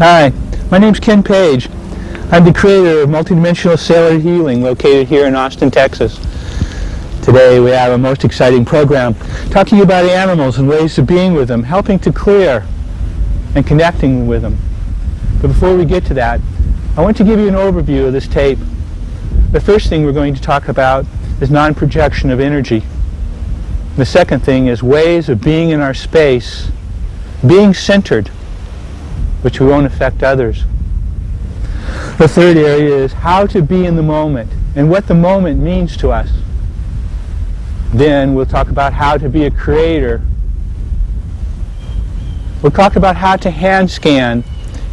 Hi, my name's Ken Page. I'm the creator of Multidimensional Cellular Healing, located here in Austin, Texas. Today we have a most exciting program talking about animals and ways of being with them, helping to clear and connecting with them. But before we get to that, I want to give you an overview of this tape. The first thing we're going to talk about is non-projection of energy. The second thing is ways of being in our space, being centered, which won't affect others. The third area is how to be in the moment and what the moment means to us. Then we'll talk about how to be a creator. We'll talk about how to hand scan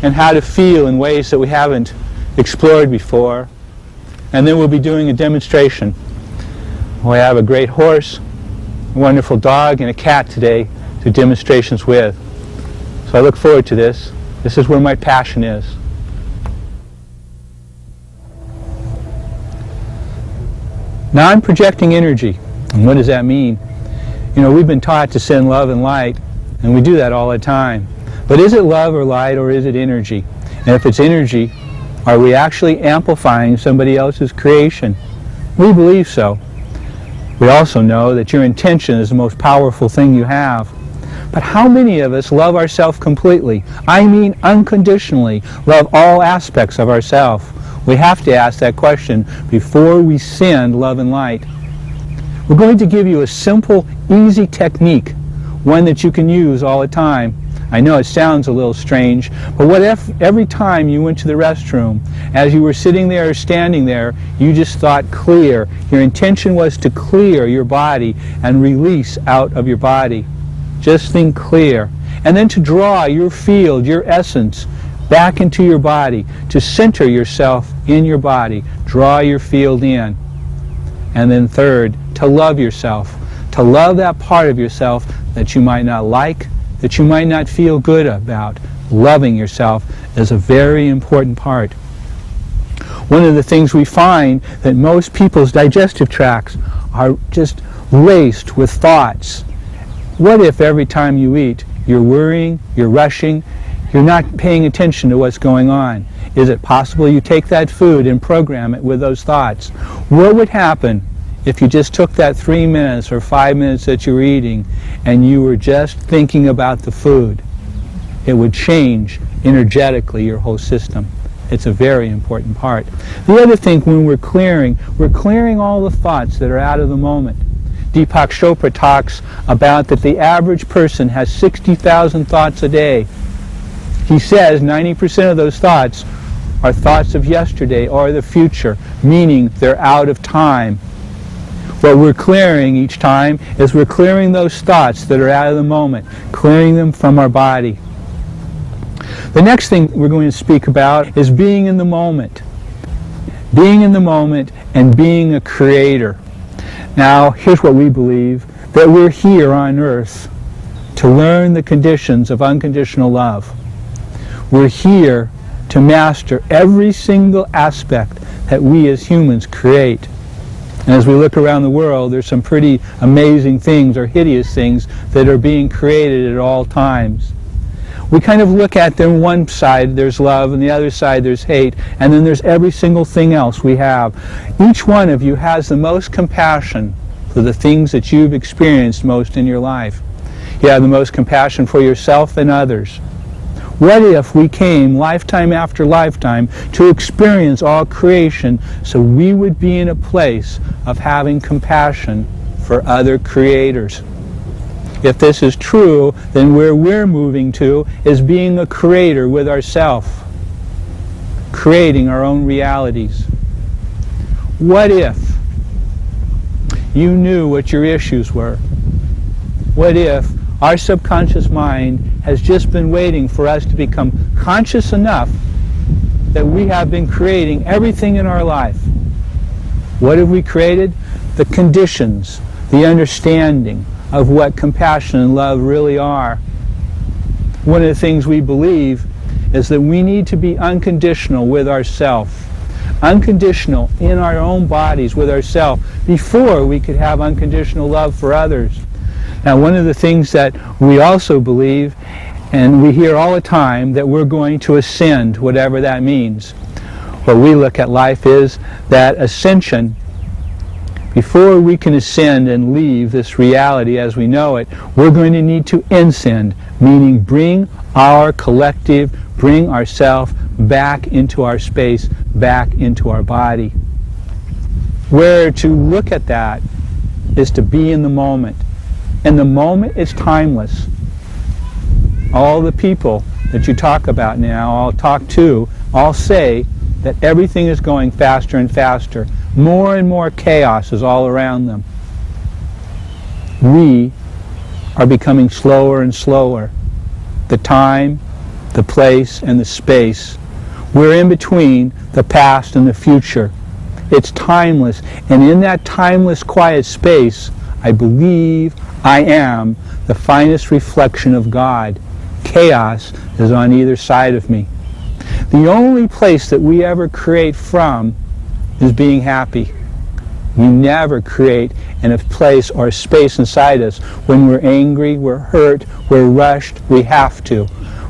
and how to feel in ways that we haven't explored before. And then we'll be doing a demonstration. We have a great horse, a wonderful dog, and a cat today to do demonstrations with. So I look forward to this. This is where my passion is. Non-projecting energy. And what does that mean? You know, we've been taught to send love and light, and we do that all the time. But is it love or light, or is it energy? And if it's energy, are we actually amplifying somebody else's creation? We believe so. We also know that your intention is the most powerful thing you have. But how many of us love ourselves completely? I mean unconditionally, love all aspects of ourselves. We have to ask that question before we send love and light. We're going to give you a simple, easy technique, one that you can use all the time. I know it sounds a little strange, but what if every time you went to the restroom, as you were sitting there or standing there, you just thought clear. Your intention was to clear your body and release out of your body. Just think clear. And then to draw your field, your essence, back into your body, to center yourself in your body. Draw your field in. And then third, to love yourself. To love that part of yourself that you might not like, that you might not feel good about. Loving yourself is a very important part. One of the things we find that most people's digestive tracts are just laced with thoughts. What if every time you eat, you're worrying, you're rushing, you're not paying attention to what's going on? Is it possible you take that food and program it with those thoughts? What would happen if you just took that 3 minutes or 5 minutes that you were eating and you were just thinking about the food? It would change energetically your whole system. It's a very important part. The other thing, when we're clearing all the thoughts that are out of the moment. Deepak Chopra talks about that the average person has 60,000 thoughts a day. He says 90% of those thoughts are thoughts of yesterday or the future, meaning they're out of time. What we're clearing each time is we're clearing those thoughts that are out of the moment, clearing them from our body. The next thing we're going to speak about is being in the moment. Being in the moment and being a creator. Now, here's what we believe, that we're here on earth to learn the conditions of unconditional love. We're here to master every single aspect that we as humans create. And as we look around the world, there's some pretty amazing things or hideous things that are being created at all times. We kind of look at them, one side there's love, and the other side there's hate, and then there's every single thing else we have. Each one of you has the most compassion for the things that you've experienced most in your life. You have the most compassion for yourself and others. What if we came lifetime after lifetime to experience all creation so we would be in a place of having compassion for other creators? If this is true, then where we're moving to is being a creator with ourselves, creating our own realities. What if you knew what your issues were? What if our subconscious mind has just been waiting for us to become conscious enough that we have been creating everything in our life? What have we created? The conditions, the understanding of what compassion and love really are. One of the things we believe is that we need to be unconditional with ourselves, unconditional in our own bodies with ourselves before we could have unconditional love for others. Now, one of the things that we also believe, and we hear all the time, that we're going to ascend, whatever that means. What we look at life is that ascension, before we can ascend and leave this reality as we know it, we're going to need to ascend, meaning bring our collective, bring ourself back into our space, back into our body. Where to look at that is to be in the moment. And the moment is timeless. All the people that you talk about now, all say that everything is going faster and faster. More and more chaos is all around them. We are becoming slower and slower. The time, the place, and the space. We're in between the past and the future. It's timeless. And in that timeless, quiet space, I believe I am the finest reflection of God. Chaos is on either side of me. The only place that we ever create from is being happy. You never create in a place or a space inside us when we're angry, we're hurt, we're rushed, we have to.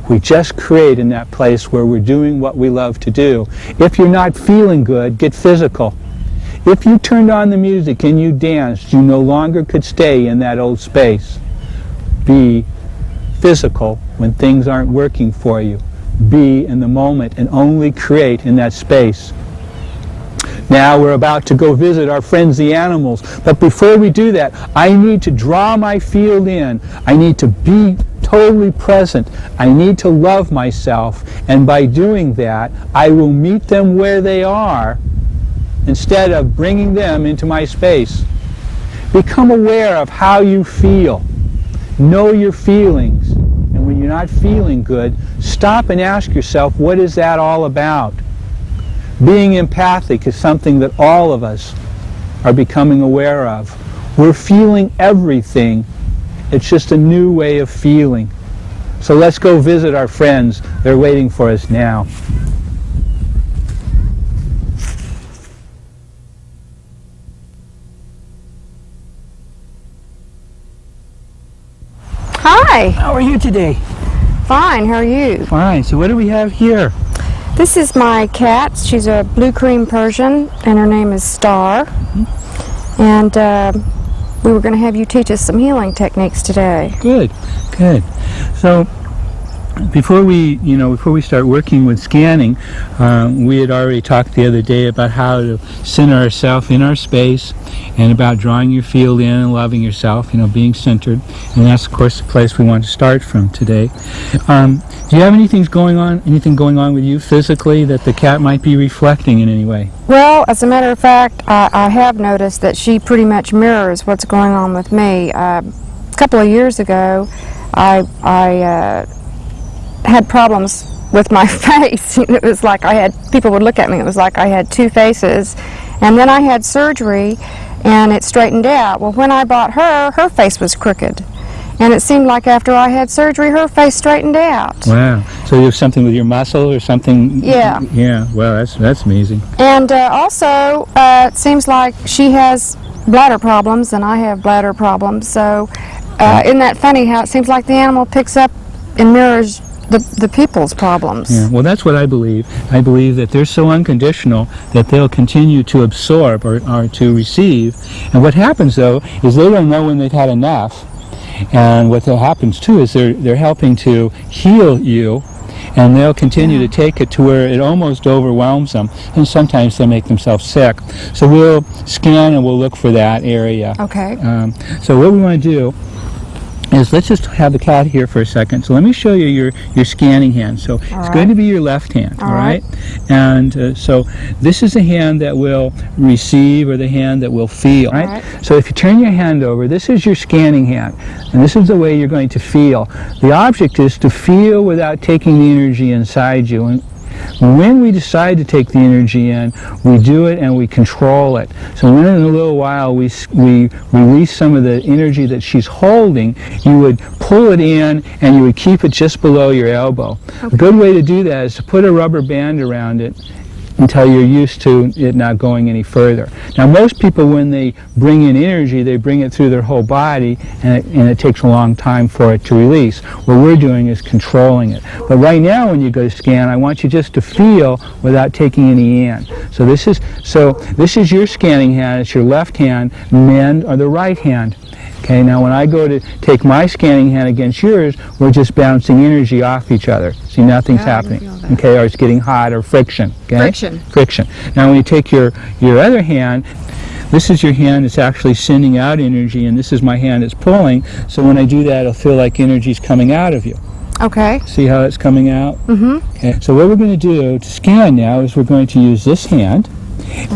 We just create in that place where we're doing what we love to do. If you're not feeling good, get physical. If you turned on the music and you danced, you no longer could stay in that old space. Be physical when things aren't working for you. Be in the moment and only create in that space. Now we're about to go visit our friends the animals, but before we do that, I need to draw my field in. I need to be totally present. I need to love myself, and by doing that, I will meet them where they are instead of bringing them into my space. Become aware of how you feel. Know your feelings. And when you're not feeling good, stop and ask yourself, what is that all about? Being empathic is something that all of us are becoming aware of. We're feeling everything. It's just a new way of feeling. So let's go visit our friends. They're waiting for us now. Hi. How are you today? Fine, how are you? Fine. So what do we have here? This is my cat. She's a blue cream Persian, and her name is Star. Mm-hmm. And we were going to have you teach us some healing techniques today. Good, good. So before we start working with scanning, we had already talked the other day about how to center ourselves in our space and about drawing your field in and loving yourself, being centered. And that's, of course, the place we want to start from today. Do you have anything going on with you physically that the cat might be reflecting in any way? Well, as a matter of fact, I have noticed that she pretty much mirrors what's going on with me. A couple of years ago, I had problems with my face. It was like people would look at me, it was like I had two faces. And then I had surgery and it straightened out. Well, when I bought her face was crooked. and it seemed like after I had surgery, her face straightened out. Wow. So you have something with your muscle or something? Yeah. Yeah. Wow, that's amazing. And also, it seems like she has bladder problems, and I have bladder problems. So, isn't that funny how it seems like the animal picks up and mirrors the people's problems? Yeah, well, that's what I believe. I believe that they're so unconditional that they'll continue to absorb or to receive. And what happens, though, is they don't know when they've had enough. And what happens, too, is they're helping to heal you, and they'll continue to take it to where it almost overwhelms them. And sometimes they'll make themselves sick. So we'll scan and we'll look for that area. Okay. So what we want to do is, let's just have the cat here for a second. So let me show you your scanning hand. So it's going to be your left hand, all right? And so this is the hand that will receive, or the hand that will feel, right? So if you turn your hand over, this is your scanning hand, and this is the way you're going to feel. The object is to feel without taking the energy inside you. And when we decide to take the energy in, we do it and we control it. So when in a little while we release some of the energy that she's holding, you would pull it in and you would keep it just below your elbow. A good way to do that is to put a rubber band around it until you're used to it not going any further. Now, most people, when they bring in energy, they bring it through their whole body, and it takes a long time for it to release. What we're doing is controlling it. But right now, when you go to scan, I want you just to feel without taking any in. So this is your scanning hand. It's your left hand. Men are the right hand. Okay, now when I go to take my scanning hand against yours, we're just bouncing energy off each other. See, nothing's happening. Okay, or it's getting hot, or friction. Okay? Friction. Now when you take your other hand, this is your hand that's actually sending out energy, and this is my hand that's pulling. So when I do that, it'll feel like energy's coming out of you. Okay. See how it's coming out? Mm-hmm. Okay, so what we're going to do to scan now is we're going to use this hand.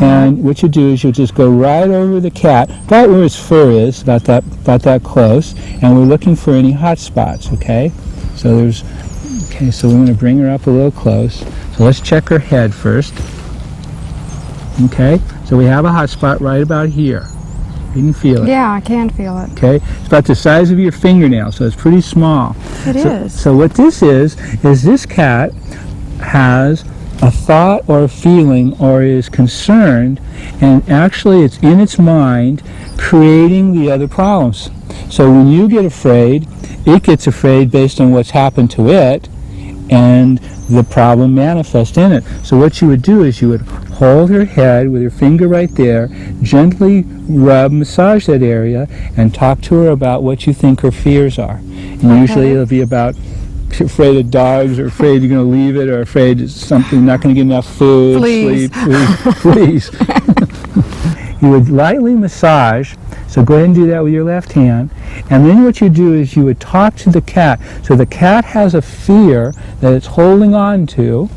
And what you do is you'll just go right over the cat, right where its fur is, about that close, and we're looking for any hot spots, okay? So so we're going to bring her up a little close. So let's check her head first. Okay, so we have a hot spot right about here. You can feel it. Yeah, I can feel it. Okay, it's about the size of your fingernail, so it's pretty small. It is. So what this is this cat has a thought or a feeling, or is concerned, and actually it's in its mind creating the other problems. So when you get afraid, it gets afraid based on what's happened to it, and the problem manifests in it. So what you would do is you would hold her head with your finger right there, gently massage that area, and talk to her about what you think her fears are. And usually it'll be about afraid of dogs, or afraid you're going to leave it, or afraid it's something, not going to get enough food, Fleas. sleep, fleas. You would lightly massage, so go ahead and do that with your left hand, and then what you do is you would talk to the cat. So the cat has a fear that it's holding on to.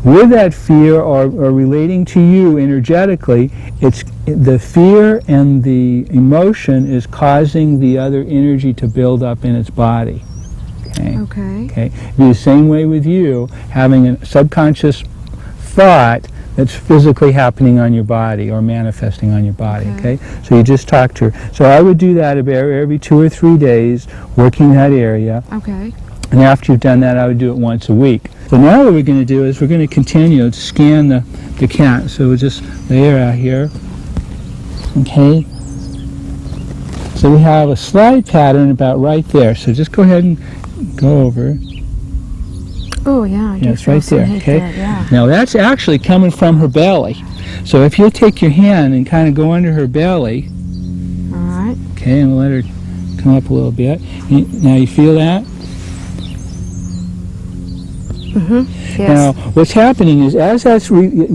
With that fear, or relating to you energetically, it's the fear and the emotion is causing the other energy to build up in its body. Okay. Be the same way with you, having a subconscious thought that's physically happening on your body or manifesting on your body. Okay. So you just talk to her. So I would do that every 2 or 3 days, working that area. Okay. And after you've done that, I would do it once a week. So now what we're going to do is we're going to continue to scan the cat. So we'll just lay her out here. Okay. So we have a slide pattern about right there. So just go ahead and go over. Oh, yeah. Yeah, it's right there. Okay. Yeah. Now that's actually coming from her belly. So if you'll take your hand and kind of go under her belly. All right. Okay, and we'll let her come up a little bit. Now you feel that? Mm-hmm. Yes. Now, what's happening is,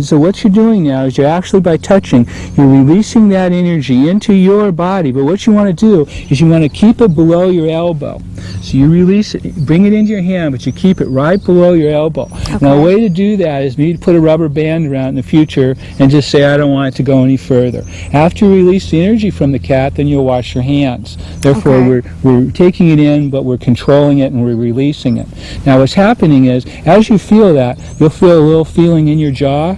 so what you're doing now is you're actually, by touching, you're releasing that energy into your body. But what you want to do is you want to keep it below your elbow. So you release it, bring it into your hand, but you keep it right below your elbow. Okay. Now, a way to do that is maybe put a rubber band around in the future and just say, I don't want it to go any further. After you release the energy from the cat, then you'll wash your hands. Therefore, we're taking it in, but we're controlling it and we're releasing it. Now, what's happening is, as you feel that, you'll feel a little feeling in your jaw.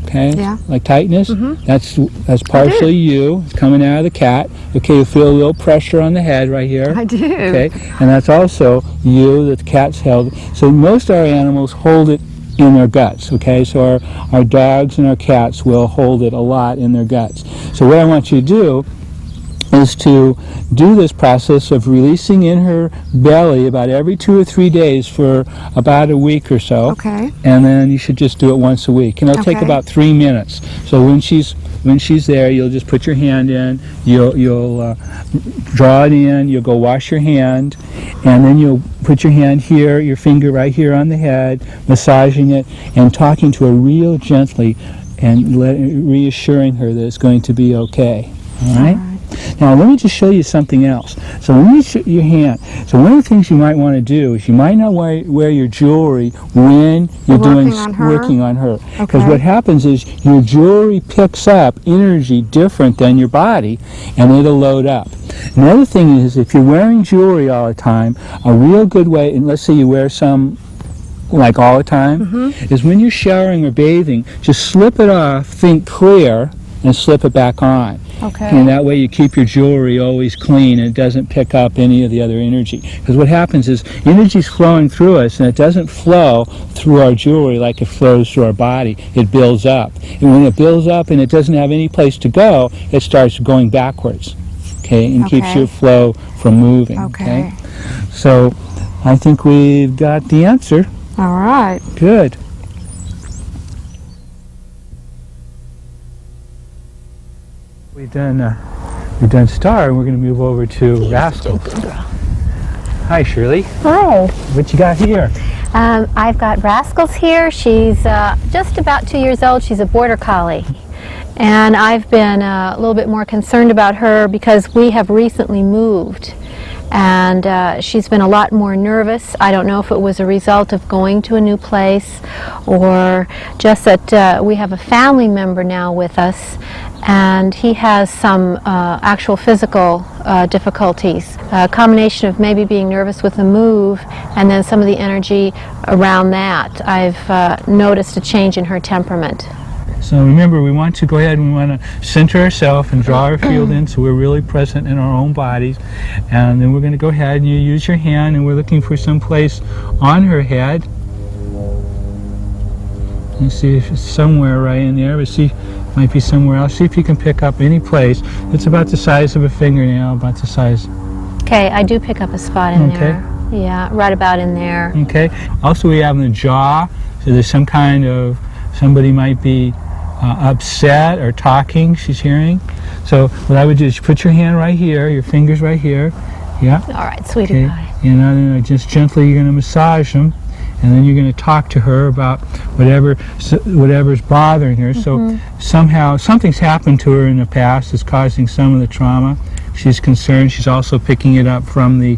Okay, Yeah. like tightness. That's partially you. It's coming out of the cat. Okay, you feel a little pressure on the head right here. I do. Okay, and that's also you that the cat's held. So most of our animals hold it in their guts. Okay, so our dogs and our cats will hold it a lot in their guts. So what I want you to do is to do this process of releasing in her belly about every 2 or 3 days for about a week or so. Okay. And then you should just do it once a week. And it'll take Okay. about 3 minutes. So when she's there, you'll just put your hand in, you'll draw it in, you'll go wash your hand, and then you'll put your hand here, your finger right here on the head, massaging it, and talking to her real gently and reassuring her that it's going to be okay. All right? Now, let me just show you something else. So when you shoot your hand, so one of the things you might want to do is you might not wear your jewelry when you're working on her. Because Okay. what happens is your jewelry picks up energy different than your body, and it'll load up. Another thing is if you're wearing jewelry all the time, a real good way, and let's say you wear some like all the time, is when you're showering or bathing, just slip it off, think clear, and slip it back on. Okay. And that way you keep your jewelry always clean and it doesn't pick up any of the other energy. Because what happens is energy's flowing through us and it doesn't flow through our jewelry like it flows through our body. It builds up. And when it builds up and it doesn't have any place to go, it starts going backwards. Okay, and keeps Okay. your flow from moving. Okay. So I think we've got the answer. All right. Good. We've done Star, and we're going to move over to Rascal. Hi, Shirley. Hi. What you got here? I've got Rascals here. She's just about 2 years old. She's a border collie. And I've been a little bit more concerned about her because we have recently moved. And she's been a lot more nervous. I don't know if it was a result of going to a new place or just that we have a family member now with us and he has some actual physical difficulties. A combination of maybe being nervous with the move and then some of the energy around that. I've noticed a change in her temperament. So remember, we want to go ahead and we want to center ourselves and draw our field in so we're really present in our own bodies. And then we're going to go ahead and you use your hand and we're looking for some place on her head. And see if it's somewhere right in there, but see, it might be somewhere else. See if you can pick up any place. It's about the size of a fingernail, about the size. Okay, I do pick up a spot in there. Yeah, right about in there. Okay. Also, we have in the jaw, so there's some kind of, somebody might be upset or talking, she's hearing. So what I would do is put your hand right here, your fingers right here. Yeah. All right, sweetie pie. And then just gently you're going to massage them, and then you're going to talk to her about whatever's bothering her. So somehow something's happened to her in the past that's causing some of the trauma. She's concerned. She's also picking it up from the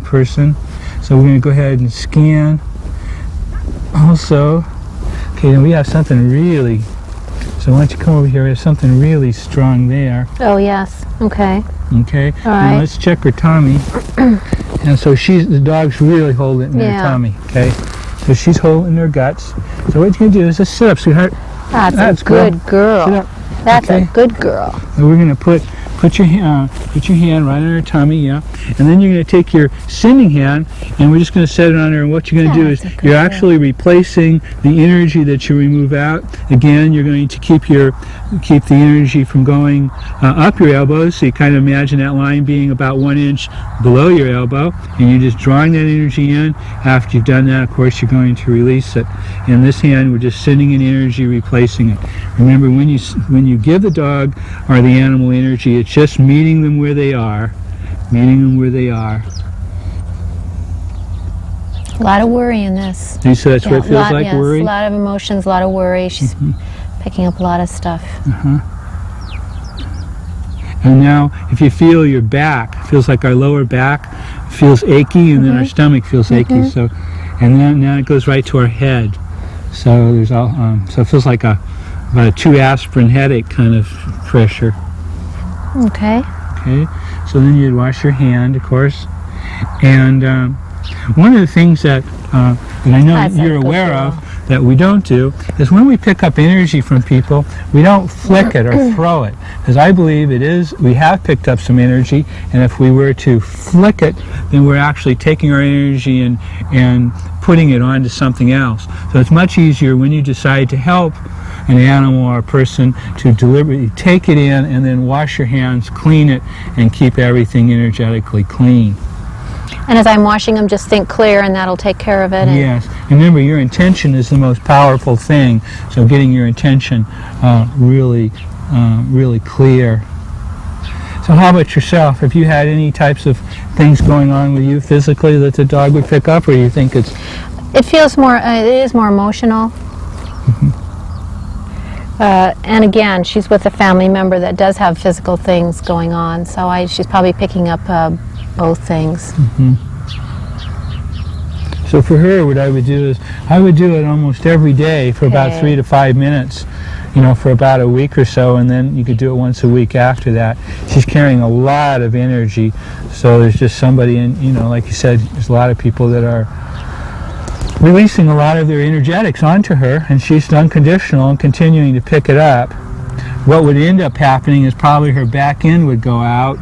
person. So we're going to go ahead and scan. Also, okay, then we have something really. So why don't you come over here? We have something really strong there. Oh, yes. Okay. Okay. All Now right. let's check her tummy. And so the dog's really holding in her Yeah. tummy. Okay. So she's holding her guts. So what you're gonna do is just sit up, sweetheart. That's a good girl. Sit up. That's Okay. a good girl. And we're gonna put your hand right on her tummy, yeah. And then you're gonna take your sending hand and we're just gonna set it on her. And what you're gonna do is That's a good you're girl. actually replacing the energy that you remove out. Again, you're going to keep the energy from going up your elbows. So you kind of imagine that line being about 1 inch below your elbow, and you're just drawing that energy in. After you've done that, of course, you're going to release it. In this hand, we're just sending in energy, replacing it. Remember, when you give the dog or the animal energy, it's just meeting them where they are. A lot of worry in this. And so that's what it feels like, yes, worry? a lot of emotions, a lot of worry. She's picking up a lot of stuff. And now, if you feel your back, feels like our lower back feels achy, and then our stomach feels achy. So, and then now it goes right to our head. So there's all. So it feels like about a 2 aspirin headache kind of pressure. Okay. Okay. So then you'd wash your hand, of course, and one of the things that I know That's a you're good aware girl. of that we don't do is when we pick up energy from people, we don't flick it or throw it. Because I believe we have picked up some energy, and if we were to flick it, then we're actually taking our energy and putting it onto something else. So it's much easier when you decide to help an animal or a person to deliberately take it in and then wash your hands, clean it, and keep everything energetically clean. And as I'm washing them, just think clear, and that'll take care of it. And Yes. And remember, your intention is the most powerful thing. So getting your intention really clear. So how about yourself? Have you had any types of things going on with you physically that the dog would pick up, or you think it's... It feels more, it is more emotional. And again, she's with a family member that does have physical things going on, so she's probably picking up both things. So for her, what I would do is, I would do it almost every day for about Okay. 3 to 5 minutes, for about a week or so, and then you could do it once a week after that. She's carrying a lot of energy, so there's just somebody like you said, there's a lot of people that are releasing a lot of their energetics onto her, and she's unconditional and continuing to pick it up. What would end up happening is probably her back end would go out,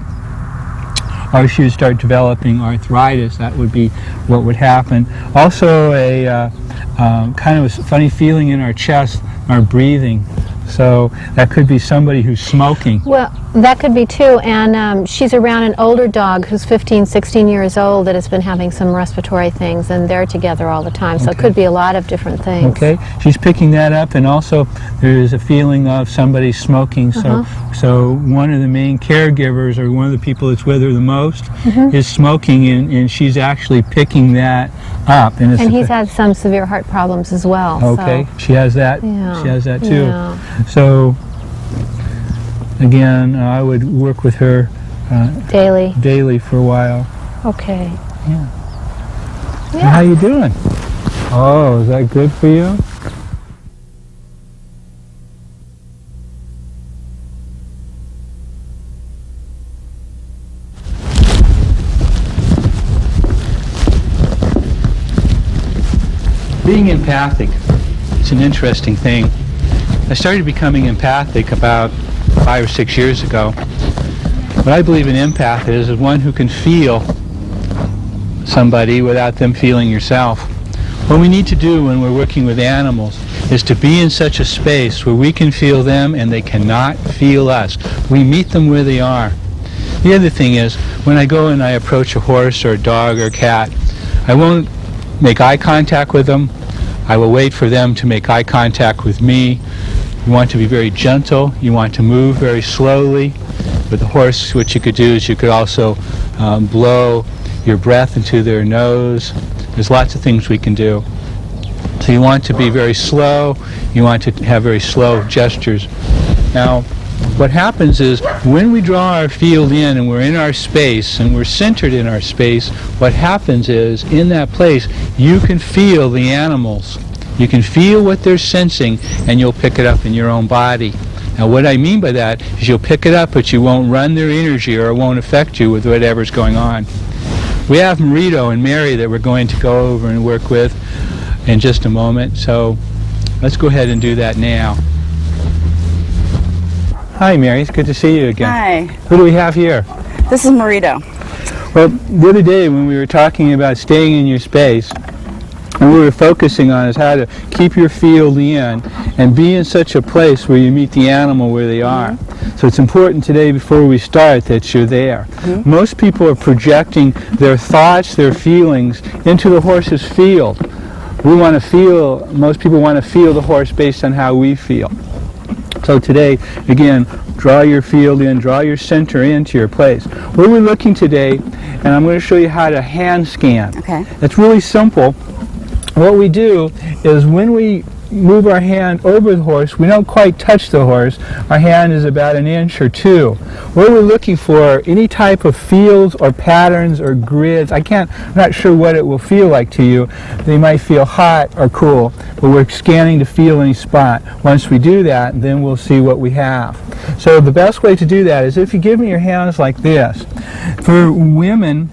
or she would start developing arthritis. That would be what would happen. Also, a kind of a funny feeling in our chest, our breathing. So that could be somebody who's smoking. Well, that could be too, and she's around an older dog who's 15, 16 years old that has been having some respiratory things, and they're together all the time, so it could be a lot of different things. Okay, she's picking that up, and also there is a feeling of somebody smoking. So one of the main caregivers, or one of the people that's with her the most, is smoking, and she's actually picking that up. And And he's had some severe heart problems as well. Okay, So, she has that. yeah, She has that too. yeah. So again, I would work with her Daily. daily for a while. Okay. So how you doing? Oh, is that good for you? Being empathic, it's an interesting thing. I started becoming empathic about 5 or 6 years ago. What I believe an empath is one who can feel somebody without them feeling yourself. What we need to do when we're working with animals is to be in such a space where we can feel them and they cannot feel us. We meet them where they are. The other thing is, when I go and I approach a horse or a dog or a cat, I won't make eye contact with them. I will wait for them to make eye contact with me. You want to be very gentle. You want to move very slowly. With the horse, what you could do is you could also blow your breath into their nose. There's lots of things we can do. So you want to be very slow. You want to have very slow gestures. Now, what happens is when we draw our field in and we're in our space and we're centered in our space, what happens is in that place you can feel the animals. You can feel what they're sensing, and you'll pick it up in your own body. Now what I mean by that is you'll pick it up, but you won't run their energy, or it won't affect you with whatever's going on. We have Marito and Mary that we're going to go over and work with in just a moment, so let's go ahead and do that now. Hi Mary, it's good to see you again. Hi, Who do we have here? this is Marito. Well, the other day when we were talking about staying in your space, and we were focusing on is how to keep your field in and be in such a place where you meet the animal where they are. So it's important today before we start that you're there. Most people are projecting their thoughts, their feelings into the horse's field. Most people want to feel the horse based on how we feel. So today, again, draw your field in, draw your center into your place. Where we're looking today, and I'm going to show you how to hand scan. Okay. It's really simple. What we do is when we move our hand over the horse, we don't quite touch the horse. Our hand is about 1 inch or 2. What we're looking for, any type of fields or patterns or grids. I'm not sure what it will feel like to you. They might feel hot or cool, but we're scanning to feel any spot. Once we do that, then we'll see what we have. So the best way to do that is if you give me your hands like this. For women,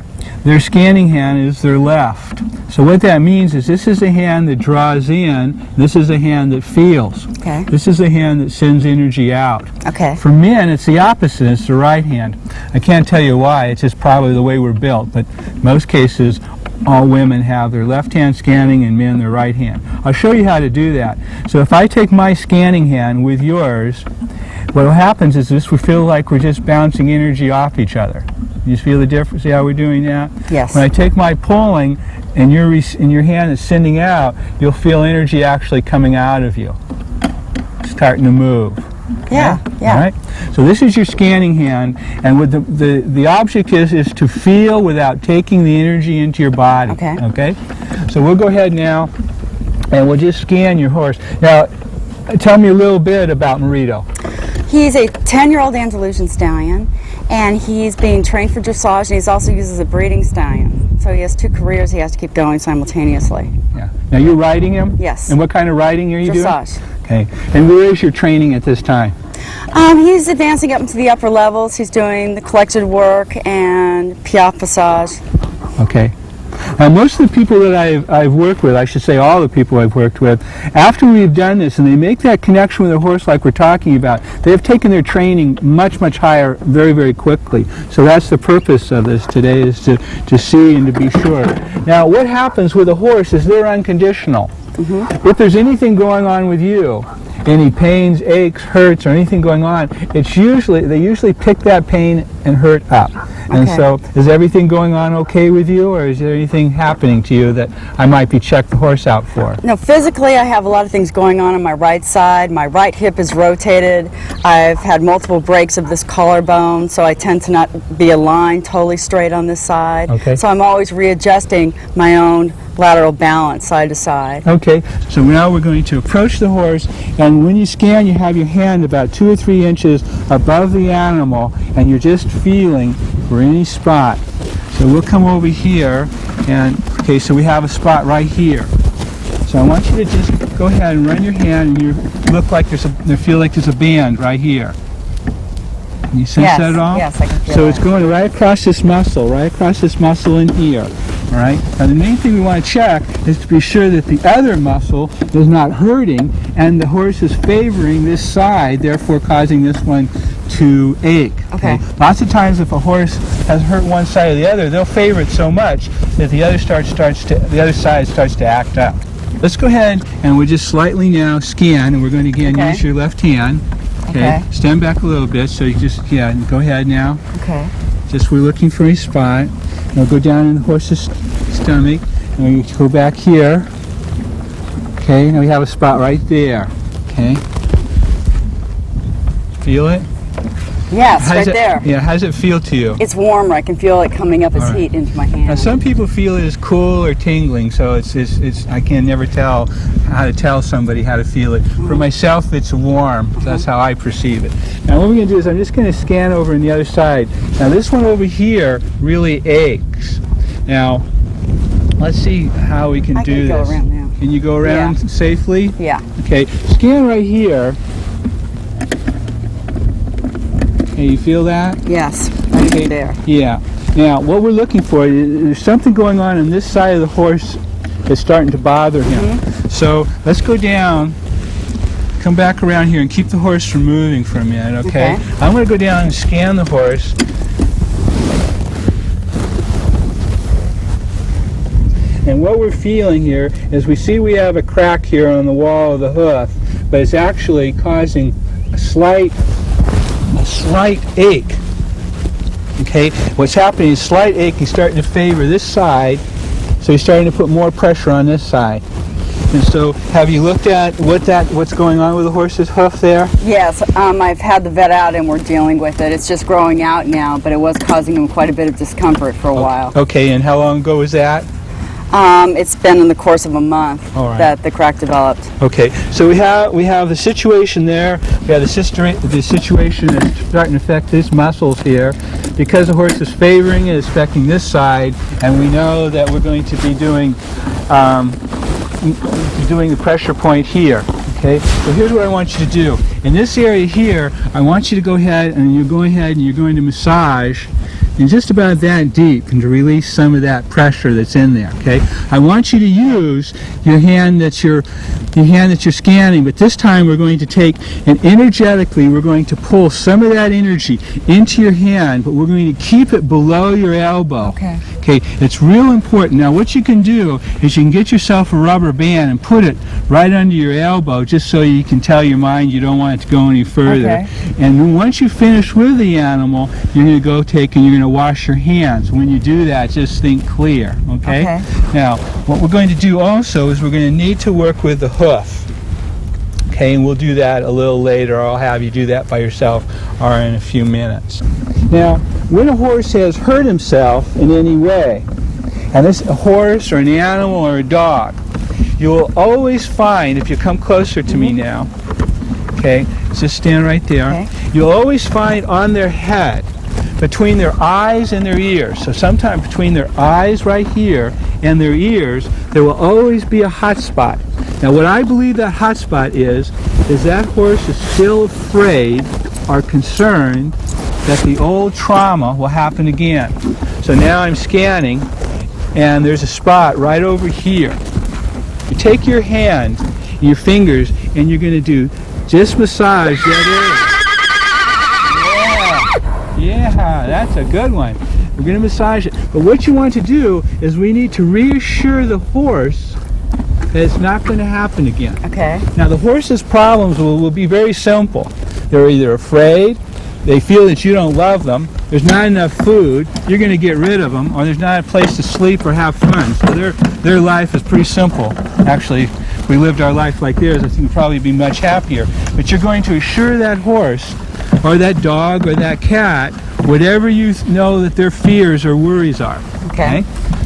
their scanning hand is their left. So what that means is this is a hand that draws in, this is a hand that feels. Okay. This is a hand that sends energy out. Okay. For men, it's the opposite. It's the right hand. I can't tell you why. It's just probably the way we're built. But most cases, all women have their left hand scanning and men their right hand. I'll show you how to do that. So if I take my scanning hand with yours, what happens is this, we feel like we're just bouncing energy off each other. You feel the difference? See how we're doing that? Yes. When I take my pulling and your hand is sending out, you'll feel energy actually coming out of you, starting to move. Yeah. Yeah. All right. So this is your scanning hand, and what the object is to feel without taking the energy into your body. Okay. Okay. So we'll go ahead now, and we'll just scan your horse. Now, tell me a little bit about Marito. He's a 10-year-old Andalusian stallion, and he's being trained for dressage, and he's also used as a breeding stallion. So he has 2 careers he has to keep going simultaneously. Yeah. Now you're riding him? Yes. And what kind of riding are you Dressage. doing? Okay. And where is your training at this time? He's advancing up into the upper levels. He's doing the collected work and piaffe. Okay. Now, most of the people that I've worked with, I should say all the people I've worked with, after we've done this and they make that connection with a horse like we're talking about, they have taken their training much, much higher very, very quickly. So that's the purpose of this today, is to see and to be sure. Now, what happens with a horse is they're unconditional. Mm-hmm. If there's anything going on with you, any pains, aches, hurts, or anything going on, they usually pick that pain and hurt up. And Okay. so, is everything going on okay with you, or is there anything happening to you that I might be check the horse out for? No, physically I have a lot of things going on my right side. My right hip is rotated. I've had multiple breaks of this collarbone, so I tend to not be aligned totally straight on this side. Okay. So I'm always readjusting my own lateral balance side to side. Okay, so now we're going to approach the horse, and when you scan, you have your hand about 2 or 3 inches above the animal, and you're just feeling for any spot. So we'll come over here, and okay, so we have a spot right here. So I want you to just go ahead and run your hand, and you feel like there's a band right here. Can you sense Yes, that at all? yes, I can feel So that. it's going right across this muscle in here. All right. Now the main thing we want to check is to be sure that the other muscle is not hurting and the horse is favoring this side, therefore causing this one to ache. Okay. Lots of times, if a horse has hurt one side or the other, they'll favor it so much that the other side starts to act up. Let's go ahead and we'll just slightly now scan, and we're going to again Okay. use your left hand. Okay. Stand back a little bit, so you just go ahead now. Okay. Just we're looking for a spot. Now go down in the horse's stomach, and we go back here. Okay, now we have a spot right there. Okay. Feel it? Yes, right there. Yeah, how does it feel to you? It's warmer. I can feel it coming up as All right. heat into my hand. Now some people feel it as cool or tingling, so it's I can never tell how to tell somebody how to feel it. For myself, it's warm. That's how I perceive it. Now what we're going to do is I'm just going to scan over on the other side. Now this one over here really aches. Now let's see how we can I do can go this. around now. Can you go around Yeah. safely? Yeah. Okay, scan right here. Hey, you feel that? Yes. Right Okay. there. Yeah. Now, what we're looking for is there's something going on this side of the horse that's starting to bother him. Mm-hmm. So let's go down, come back around here, and keep the horse from moving for a minute, okay? Okay. I'm going to go down and scan the horse. And what we're feeling here is we see we have a crack here on the wall of the hoof, but it's actually causing a slight ache. Okay, what's happening is slight ache. He's starting to favor this side, so he's starting to put more pressure on this side. And so, have you looked at what's going on with the horse's hoof there? Yes, I've had the vet out and we're dealing with it. It's just growing out now, but it was causing him quite a bit of discomfort for a while. Okay, and how long ago was that? It's been in the course of a month All right. that the crack developed. Okay, so we have the situation there. We have the situation that's starting to affect these muscles here. Because the horse is favoring it, it's affecting this side, and we know that we're going to be doing the pressure point here. Okay, so here's what I want you to do. In this area here, I want you to go ahead and you're going to massage and just about that deep, and to release some of that pressure that's in there. Okay, I want you to use your hand that you're scanning, but this time we're going to take and energetically we're going to pull some of that energy into your hand, but we're going to keep it below your elbow. Okay. Okay, it's real important. Now what you can do is you can get yourself a rubber band and put it right under your elbow just so you can tell your mind you don't want it to go any further. Okay. And then once you finish with the animal, you're going to go take and you're going to wash your hands. When you do that, just think clear, okay? Okay. Now, what we're going to do also is we're going to need to work with the hoof. Okay, and we'll do that a little later. I'll have you do that by yourself or in a few minutes. Now, when a horse has hurt himself in any way, and this a horse or an animal or a dog, you will always find, if you come closer to me now, okay, just stand right there, Okay. you'll always find on their head, between their eyes and their ears, so sometime between their eyes right here and their ears, there will always be a hot spot. Now what I believe that hot spot is that horse is still afraid or concerned that the old trauma will happen again. So now I'm scanning, and there's a spot right over here. You take your hand, your fingers, and you're going to do just massage that area. Yeah, that's a good one. We're going to massage it. But what you want to do is we need to reassure the horse that it's not going to happen again. Okay. Now the horse's problems will be very simple. They're either afraid, they feel that you don't love them, there's not enough food, you're going to get rid of them, or there's not a place to sleep or have fun. So their life is pretty simple. Actually, if we lived our life like theirs, I think we'd probably be much happier. But you're going to assure that horse or that dog or that cat whatever you know that their fears or worries are. Okay.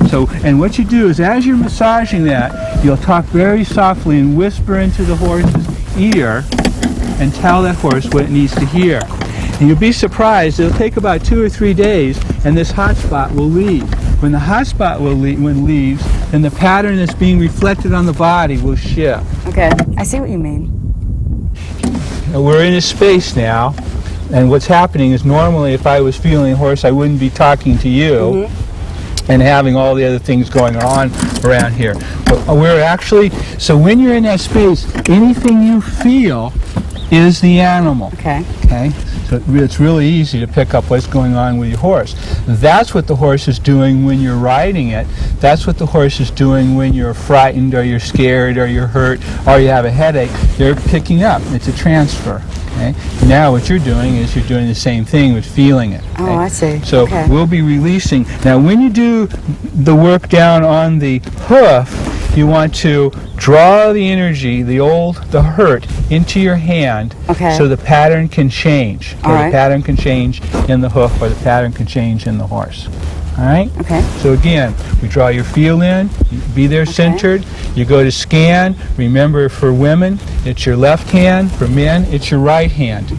So, and what you do is as you're massaging that, you'll talk very softly and whisper into the horse's ear and tell that horse what it needs to hear. And you'll be surprised, it'll take about 2 or 3 days and this hot spot will leave. When the hot spot leaves, then the pattern that's being reflected on the body will shift. Okay. I see what you mean. Now, we're in a space now, and what's happening is normally if I was feeling a horse, I wouldn't be talking to you and having all the other things going on around here. But we're actually, so when you're in that space, anything you feel is the animal. Okay. Okay? So it's really easy to pick up what's going on with your horse. That's what the horse is doing when you're riding it. That's what the horse is doing when you're frightened or you're scared or you're hurt or you have a headache. They're picking up. It's a transfer. Okay? Now what you're doing is you're doing the same thing with feeling it. Oh, okay? I see. So Okay. we'll be releasing. Now when you do the work down on the hoof, you want to draw the energy, the hurt, into your hand Okay. so the pattern can change. Okay? All right. The pattern can change in the hoof or the pattern can change in the horse. All right? Okay. So again, we draw your feel in, you be there centered, you go to scan. Remember for women, it's your left hand. For men, it's your right hand.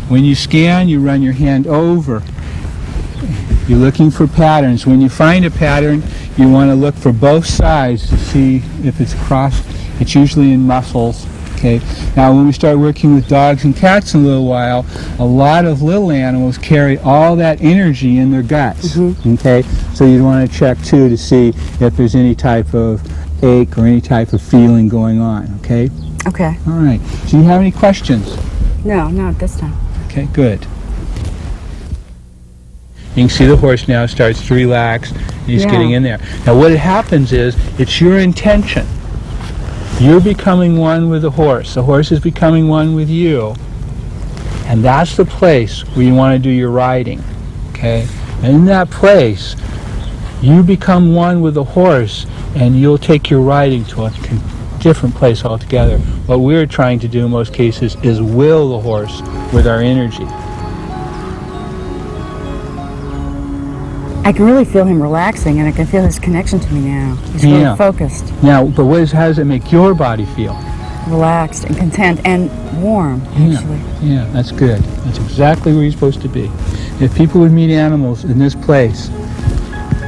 When you scan, you run your hand over. You're looking for patterns. When you find a pattern, you want to look for both sides to see if it's crossed. It's usually in muscles. Okay. Now, when we start working with dogs and cats in a little while, a lot of little animals carry all that energy in their guts. Okay. So you'd want to check too to see if there's any type of ache or any type of feeling going on. Okay. Okay. All right. Do you have any questions? No, not this time. Okay. Good. You can see the horse now starts to relax. He's Yeah. getting in there. Now what happens is, it's your intention. You're becoming one with the horse. The horse is becoming one with you. And that's the place where you want to do your riding. Okay? And in that place, you become one with the horse and you'll take your riding to a different place altogether. What we're trying to do in most cases is will the horse with our energy. I can really feel him relaxing, and I can feel his connection to me now. He's really Yeah. focused, Now, but how does it make your body feel? relaxed, and content, and warm, actually. Yeah, that's good. That's exactly where you're supposed to be. If people would meet animals in this place,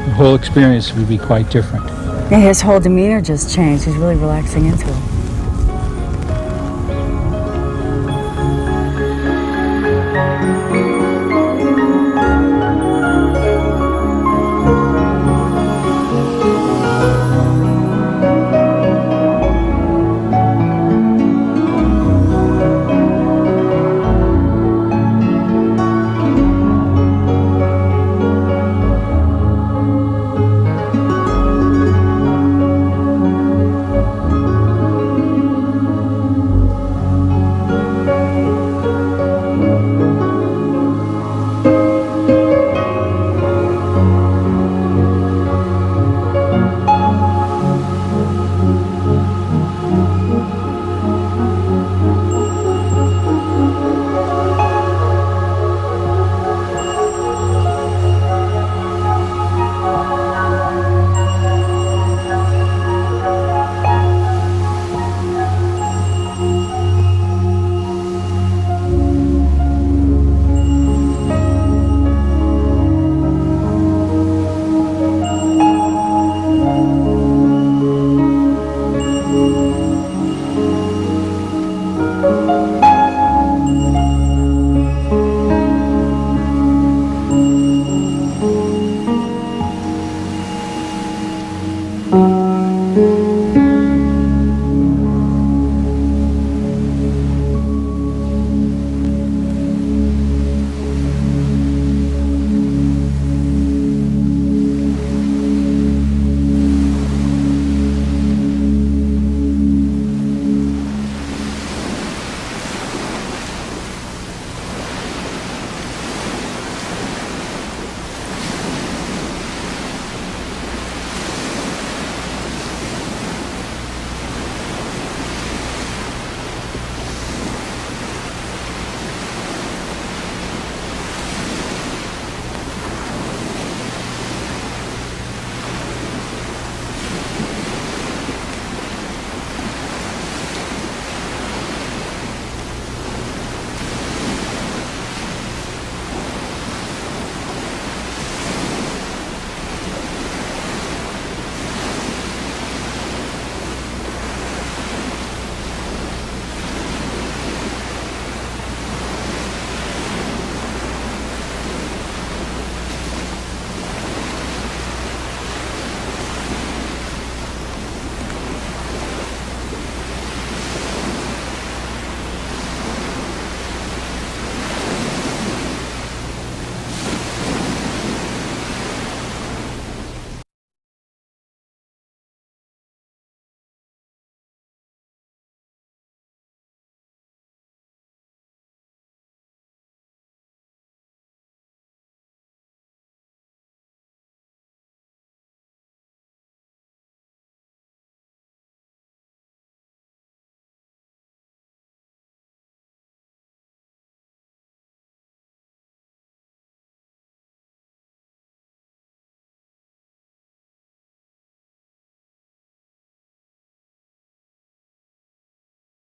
the whole experience would be quite different. Yeah, his whole demeanor just changed. He's really relaxing into it.